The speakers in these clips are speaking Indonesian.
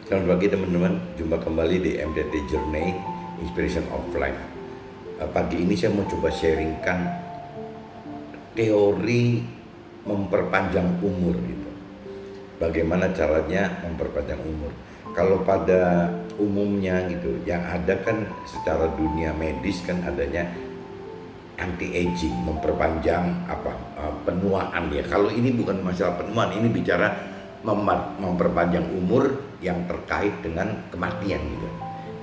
Selamat pagi teman-teman, jumpa kembali di MDT Journey Inspiration of Life. Pagi ini saya mau coba sharingkan teori memperpanjang umur gitu. Bagaimana caranya memperpanjang umur? Kalau pada umumnya gitu, yang ada kan secara dunia medis kan adanya anti aging, memperpanjang penuaan ya. Kalau ini bukan masalah penuaan, ini bicara memperpanjang umur yang terkait dengan kematian gitu.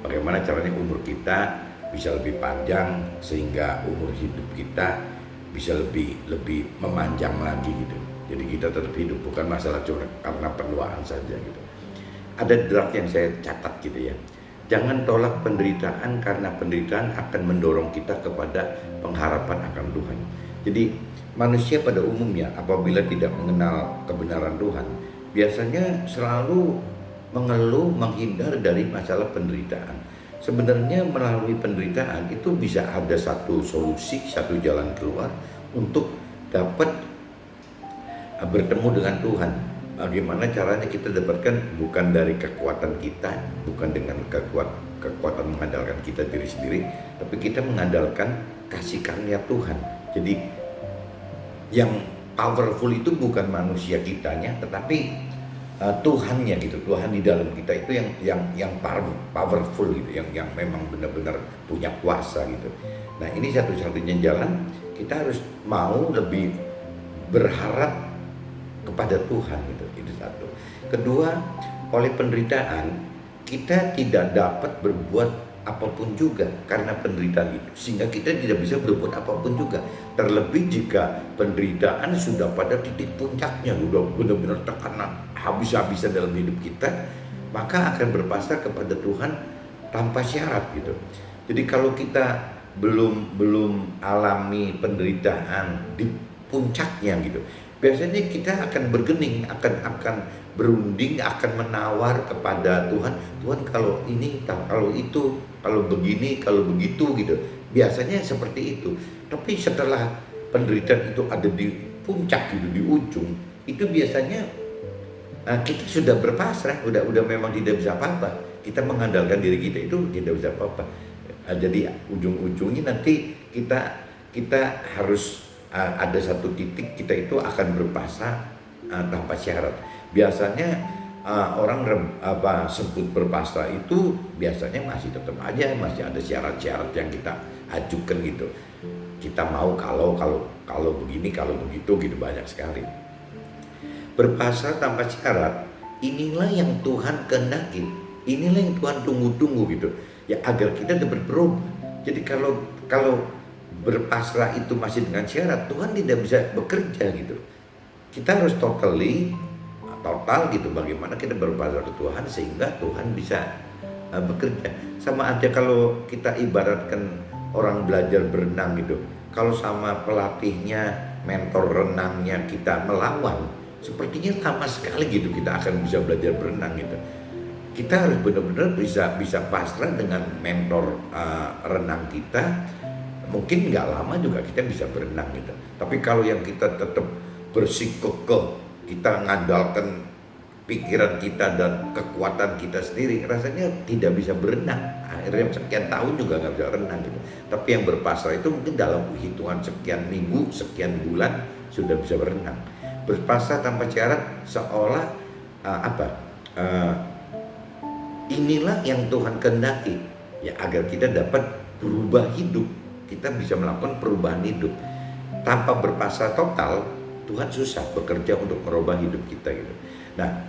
Bagaimana caranya umur kita bisa lebih panjang sehingga umur hidup kita bisa lebih memanjang lagi gitu. Jadi kita tetap hidup, bukan masalah cuma karena penuaan saja gitu. Ada draft yang saya catat gitu ya. Jangan tolak penderitaan karena penderitaan akan mendorong kita kepada pengharapan akan Tuhan. Jadi manusia pada umumnya apabila tidak mengenal kebenaran Tuhan, biasanya selalu mengeluh, menghindar dari masalah penderitaan. Sebenarnya melalui penderitaan itu bisa ada satu solusi, satu jalan keluar untuk dapat bertemu dengan Tuhan. Bagaimana caranya kita dapatkan bukan dari kekuatan kita, bukan dengan kekuatan mengandalkan kita diri sendiri, tapi kita mengandalkan kasih karunia Tuhan. Jadi yang powerful itu bukan manusia kitanya, tetapi Tuhannya gitu. Tuhan di dalam kita itu yang powerful gitu, yang memang benar-benar punya kuasa gitu. Nah, ini satu-satunya jalan kita harus mau lebih berharap kepada Tuhan gitu. Itu satu. Kedua, oleh penderitaan kita tidak dapat berbuat apapun juga karena penderitaan itu, sehingga kita tidak bisa berbuat apapun juga. Terlebih jika penderitaan sudah pada titik puncaknya, sudah benar-benar tekanan habis-habisan dalam hidup kita, maka akan berpasrah kepada Tuhan tanpa syarat gitu. Jadi kalau kita belum alami penderitaan di puncaknya gitu, biasanya kita akan bergening, akan berunding, akan menawar kepada Tuhan. Tuhan kalau ini, kalau itu, kalau begini, kalau begitu gitu. Biasanya seperti itu. Tapi setelah penderitaan itu ada di puncak gitu, di ujung, itu biasanya kita sudah berpasrah, udah memang tidak bisa apa-apa. Kita mengandalkan diri kita itu tidak bisa apa-apa. Jadi ujung-ujungnya nanti kita harus ada satu titik kita itu akan berpasrah tanpa syarat. Biasanya orang sebut berpasrah itu biasanya masih tetap aja masih ada syarat-syarat yang kita ajukan gitu. Kita mau kalau begini, kalau begitu gitu, banyak sekali. Berpasrah tanpa syarat, inilah yang Tuhan kehendaki, inilah yang Tuhan tunggu-tunggu gitu ya, agar kita dapat berubah. Jadi kalau berpasrah itu masih dengan syarat, Tuhan tidak bisa bekerja gitu. Kita harus total gitu, bagaimana kita berpasrah ke Tuhan sehingga Tuhan bisa bekerja. Sama aja kalau kita ibaratkan orang belajar berenang gitu, kalau sama pelatihnya, mentor renangnya kita melawan, sepertinya lama sekali gitu kita akan bisa belajar berenang gitu. Kita harus benar-benar bisa pasrah dengan mentor renang kita. Mungkin nggak lama juga kita bisa berenang gitu. Tapi kalau yang kita tetap bersikukuh, kita ngandalkan pikiran kita dan kekuatan kita sendiri, rasanya tidak bisa berenang. Akhirnya sekian tahun juga nggak bisa renang gitu. Tapi yang berpasrah itu mungkin dalam hitungan sekian minggu, sekian bulan sudah bisa berenang. Berpasrah tanpa syarat seolah inilah yang Tuhan kehendaki ya, agar kita dapat berubah hidup. Kita bisa melakukan perubahan hidup. Tanpa berpasrah total, Tuhan susah bekerja untuk merubah hidup kita gitu. Nah,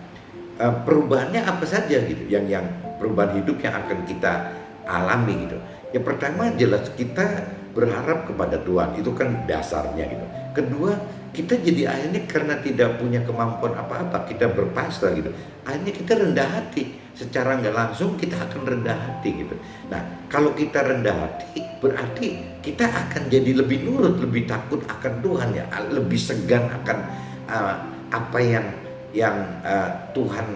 perubahannya apa saja gitu, yang perubahan hidup yang akan kita alami gitu. Yang pertama jelas kita berharap kepada Tuhan, itu kan dasarnya gitu. Kedua, kita jadi akhirnya karena tidak punya kemampuan apa-apa, kita berpasrah gitu. Akhirnya kita rendah hati, secara nggak langsung kita akan rendah hati gitu. Nah, kalau kita rendah hati berarti kita akan jadi lebih nurut, lebih takut akan Tuhan ya, lebih segan akan apa yang Tuhan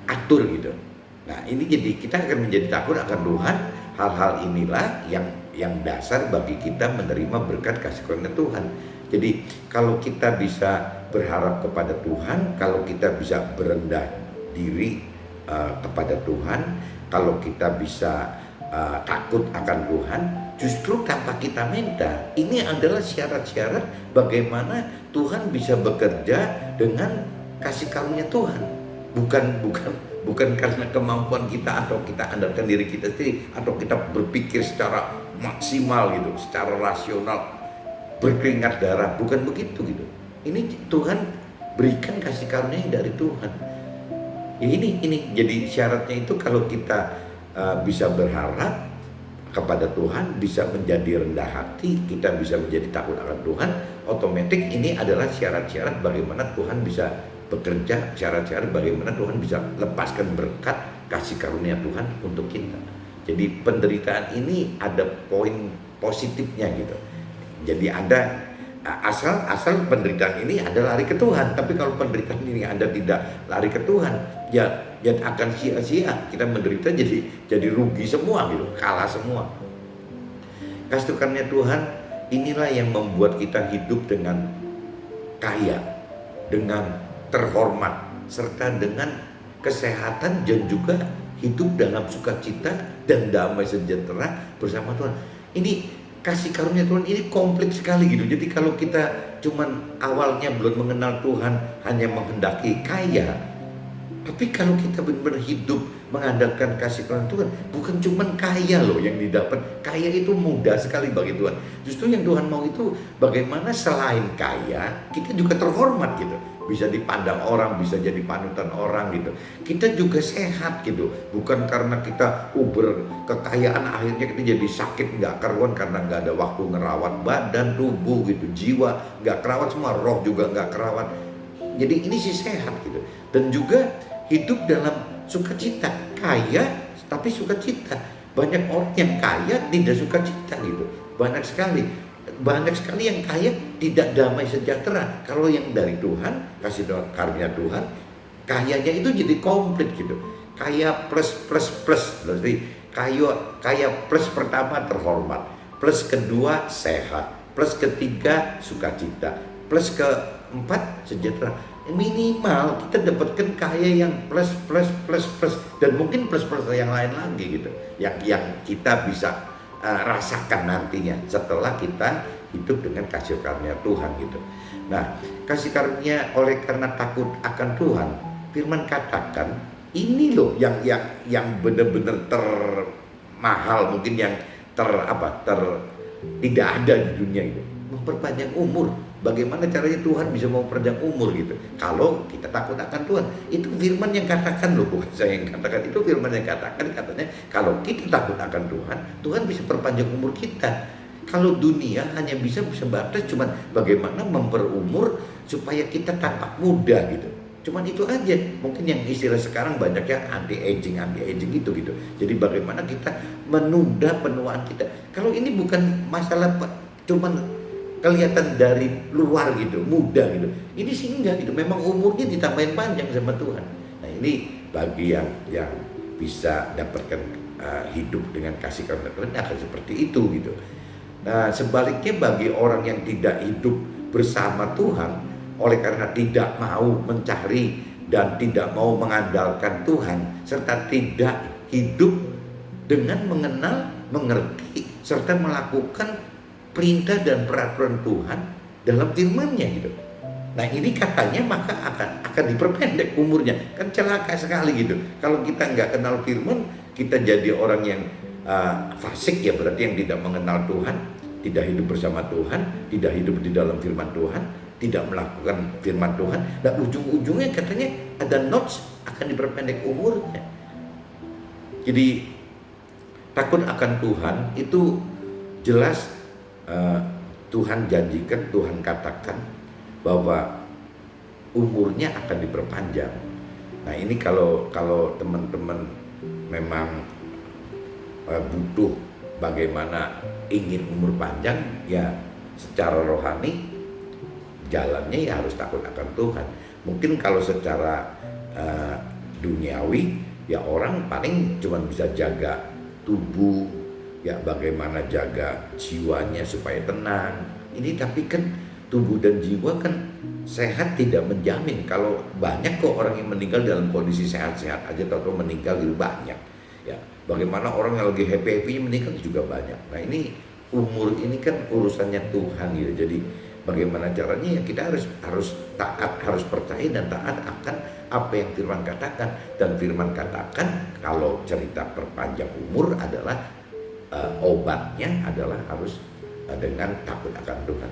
atur gitu. Nah, ini jadi kita akan menjadi takut akan Tuhan. Hal-hal inilah yang dasar bagi kita menerima berkat kasih karunia Tuhan. Jadi kalau kita bisa berharap kepada Tuhan, kalau kita bisa berendah diri kepada Tuhan, kalau kita bisa takut akan Tuhan, justru tanpa kita minta, ini adalah syarat-syarat bagaimana Tuhan bisa bekerja dengan kasih karunia Tuhan. Bukan karena kemampuan kita atau kita andalkan diri kita sendiri atau kita berpikir secara maksimal gitu, secara rasional, berkeringat darah, bukan begitu gitu. Ini Tuhan berikan kasih karunia dari Tuhan. Ini jadi syaratnya itu kalau kita bisa berharap kepada Tuhan, bisa menjadi rendah hati, kita bisa menjadi takut akan Tuhan, otomatis ini adalah syarat-syarat bagaimana Tuhan bisa bekerja, syarat-syarat bagaimana Tuhan bisa lepaskan berkat kasih karunia Tuhan untuk kita. Jadi penderitaan ini ada poin positifnya gitu. Jadi ada asal penderitaan ini ada lari ke Tuhan, tapi kalau penderitaan ini Anda tidak lari ke Tuhan, ya akan sia-sia. Kita menderita jadi rugi semua gitu, kalah semua. Kasih karunia Tuhan inilah yang membuat kita hidup dengan kaya, dengan terhormat, serta dengan kesehatan, dan juga hidup dalam sukacita dan damai sejahtera bersama Tuhan. Ini kasih karunia Tuhan ini komplit sekali gitu. Jadi kalau kita cuman awalnya belum mengenal Tuhan, hanya menghendaki kaya, tapi kalau kita benar-benar hidup mengandalkan kasih karunia Tuhan, bukan cuman kaya loh yang didapat. Kaya itu mudah sekali bagi Tuhan. Justru yang Tuhan mau itu bagaimana selain kaya, kita juga terhormat gitu. Bisa dipandang orang, bisa jadi panutan orang gitu. Kita juga sehat gitu. Bukan karena kita berkekayaan akhirnya kita jadi sakit nggak karuan karena nggak ada waktu ngerawat badan, tubuh gitu, jiwa nggak kerawat semua, roh juga nggak kerawat. Jadi ini sih sehat gitu. Dan juga hidup dalam sukacita, kaya tapi sukacita. Banyak orang yang kaya tidak sukacita gitu. Banyak sekali yang kaya tidak damai sejahtera. Kalau yang dari Tuhan, kasih karunia Tuhan, kayanya itu jadi komplit gitu. Kaya plus. Berarti kaya plus pertama terhormat, plus kedua sehat, plus ketiga sukacita, plus keempat sejahtera. Minimal kita dapatkan kaya yang plus, dan mungkin plus yang lain lagi gitu, yang kita bisa rasakan nantinya setelah kita hidup dengan kasih karunia Tuhan gitu. Nah, kasih karunia oleh karena takut akan Tuhan, firman katakan ini loh yang benar-benar termahal, mungkin yang tidak ada di dunia itu, memperpanjang umur. Bagaimana caranya Tuhan bisa memperpanjang umur gitu? Kalau kita takut akan Tuhan. Itu firman yang katakan loh, bukan saya yang katakan. Itu firman yang katakan, katanya kalau kita takut akan Tuhan, Tuhan bisa perpanjang umur kita. Kalau dunia hanya bisa sebatas cuman bagaimana memperumur supaya kita tampak muda gitu. Cuman itu aja. Mungkin yang istilah sekarang banyak yang anti aging gitu. Jadi bagaimana kita menunda penuaan kita. Kalau ini bukan masalah cuman kelihatan dari luar gitu, muda gitu. Ini sih enggak gitu. Memang umurnya ditambahin panjang sama Tuhan. Nah, ini bagi yang bisa dapatkan hidup dengan kasih karunia Tuhan akan seperti itu gitu. Nah, sebaliknya bagi orang yang tidak hidup bersama Tuhan, oleh karena tidak mau mencari dan tidak mau mengandalkan Tuhan, serta tidak hidup dengan mengenal, mengerti, serta melakukan perintah dan peraturan Tuhan dalam firman-Nya gitu. Nah, ini katanya maka akan diperpendek umurnya. Kan celaka sekali gitu. Kalau kita nggak kenal firman, kita jadi orang yang fasik, ya berarti yang tidak mengenal Tuhan, tidak hidup bersama Tuhan, tidak hidup di dalam firman Tuhan, tidak melakukan firman Tuhan. Dan ujung-ujungnya katanya ada notes akan diperpendek umurnya. Jadi takut akan Tuhan itu jelas Tuhan janjikan, Tuhan katakan bahwa umurnya akan diperpanjang. Nah, ini kalau teman-teman memang butuh bagaimana ingin umur panjang, ya secara rohani jalannya ya harus takut akan Tuhan. Mungkin kalau secara duniawi ya orang paling cuma bisa jaga tubuh, ya bagaimana jaga jiwanya supaya tenang. Ini tapi kan tubuh dan jiwa kan sehat tidak menjamin. Kalau banyak kok orang yang meninggal dalam kondisi sehat-sehat aja, tahu-tahu meninggal itu banyak. Ya, bagaimana orang yang lagi happy-happy meninggal juga banyak. Nah ini umur ini kan urusannya Tuhan gitu. Jadi bagaimana caranya ya kita harus taat, harus percaya dan taat akan apa yang Firman katakan. Dan Firman katakan kalau cerita perpanjang umur adalah obatnya adalah harus dengan takut akan Tuhan.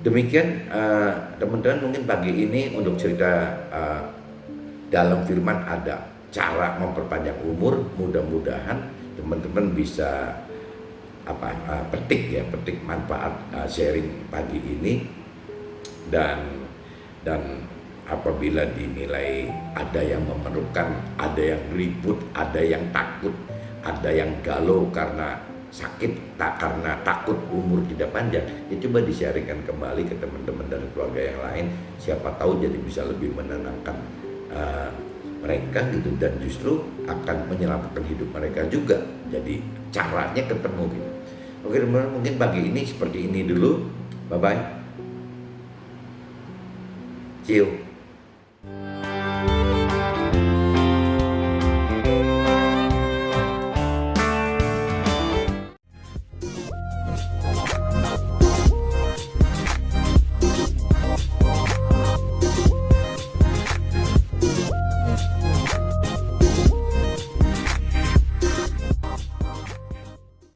Demikian teman-teman, mungkin pagi ini untuk cerita dalam Firman ada cara memperpanjang umur. Mudah-mudahan teman-teman bisa petik manfaat sharing pagi ini. Dan apabila dinilai ada yang memerlukan, ada yang ribut, ada yang takut, ada yang galau karena sakit, tak karena takut umur tidak panjang, ya coba di-sharingkan kembali ke teman-teman dan keluarga yang lain. Siapa tahu jadi bisa lebih menenangkan mereka gitu, dan justru akan menyelamatkan hidup mereka juga. Jadi caranya ketemu gitu. Oke teman-teman, mungkin pagi ini seperti ini dulu. Bye bye. See you.